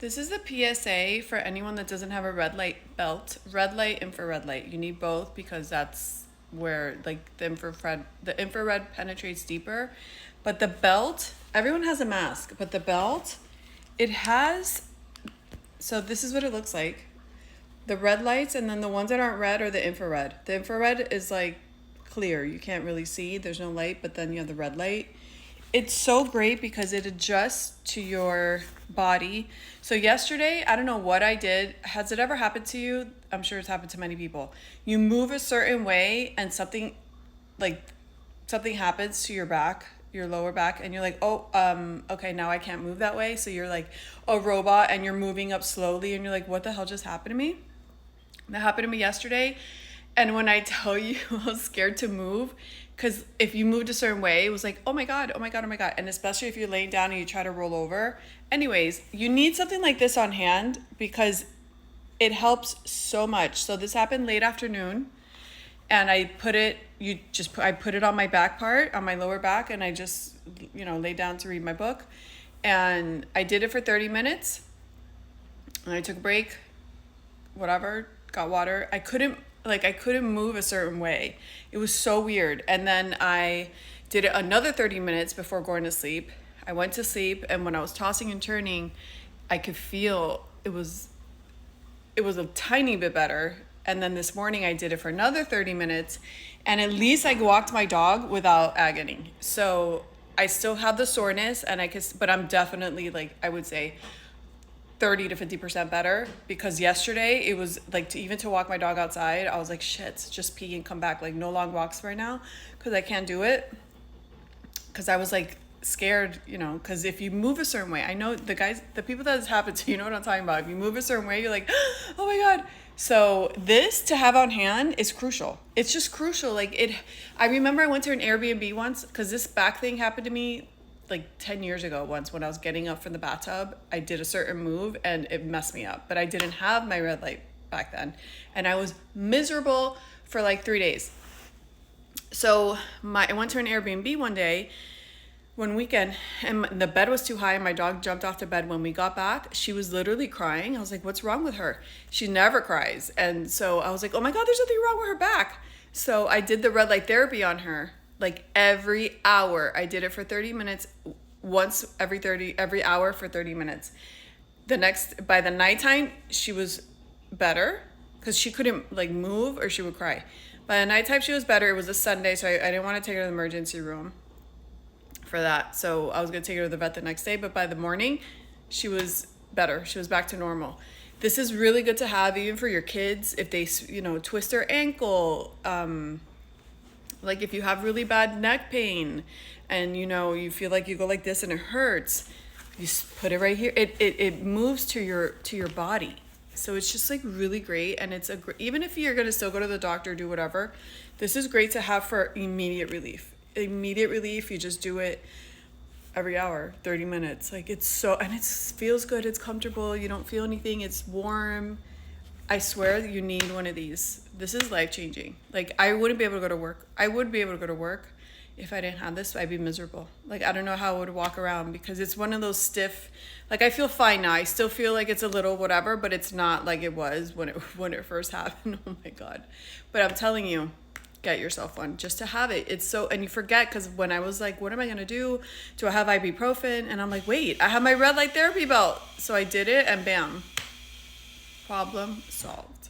This is the PSA for anyone that doesn't have a red light belt. Red light, infrared light. You need both because that's where like the infrared penetrates deeper. But the belt, everyone has a mask, but the belt, it has, so this is what it looks like. The red lights, and then the ones that aren't red are the infrared. The infrared is like clear. You can't really see. There's no light, but then you have the red light. It's so great because it adjusts to your body. So yesterday, I don't know what I did. Has it ever happened to you? I'm sure it's happened to many people. You move a certain way and like something happens to your back, your lower back, and you're like, oh, okay, now I can't move that way. So you're like a robot and you're moving up slowly and you're like, what the hell just happened to me? That happened to me yesterday. And when I tell you I was scared to move, because if you moved a certain way, it was like, oh my God, oh my God, oh my God. And especially if you're laying down and you try to roll over. Anyways, you need something like this on hand because it helps so much. So this happened late afternoon and I put it, I put it on my back part, on my lower back, and I just, lay down to read my book. And I did it for 30 minutes and I took a break, whatever, got water. I couldn't move a certain way. It was so weird. And then I did it another 30 minutes before going to sleep. I went to sleep, and when I was tossing and turning, I could feel it was a tiny bit better. And then this morning I did it for another 30 minutes, and at least I walked my dog without agony. So I still have the soreness, but I'm definitely, like, I would say 30 to 50% better, because yesterday it was like, to walk my dog outside, I was like, shit, just pee and come back, like no long walks right now because I can't do it, because I was like scared, because if you move a certain way, I know the people that has happened to, you know what I'm talking about. If you move a certain way, you're like, oh my God. So this to have on hand is crucial. It's just crucial. I remember I went to an Airbnb once because this back thing happened to me like 10 years ago once. When I was getting up from the bathtub, I did a certain move and it messed me up, but I didn't have my red light back then, and I was miserable for like 3 days. So I went to an Airbnb one weekend, and the bed was too high and my dog jumped off the bed. When we got back, she was literally crying. I was like, what's wrong with her? She never cries. And so I was like, oh my God, there's nothing wrong with her back. So I did the red light therapy on her, like every hour. I did it for 30 minutes, once every hour for 30 minutes. By the nighttime, she was better because she couldn't like move or she would cry. By the nighttime, she was better. It was a Sunday, so I didn't want to take her to the emergency room for that. So I was going to take her to the vet the next day, but by the morning, she was better. She was back to normal. This is really good to have even for your kids if they, twist their ankle. Like if you have really bad neck pain and, you feel like you go like this and it hurts, you put it right here. It moves to your body. So it's just like really great. And even if you're going to still go to the doctor, do whatever, this is great to have for immediate relief. You just do it every hour, 30 minutes. Like it feels good. It's comfortable. You don't feel anything. It's warm. I swear that you need one of these. This is life-changing. Like I wouldn't be able to go to work. I would be able to go to work if I didn't have this. I'd be miserable. Like I don't know how I would walk around because it's one of those stiff, like I feel fine now. I still feel like it's a little whatever, but it's not like it was when it first happened. Oh my God. But I'm telling you, get yourself one just to have it. And you forget, because when I was like, what am I going to do? Do I have ibuprofen? And I'm like, wait, I have my red light therapy belt. So I did it and bam, problem solved.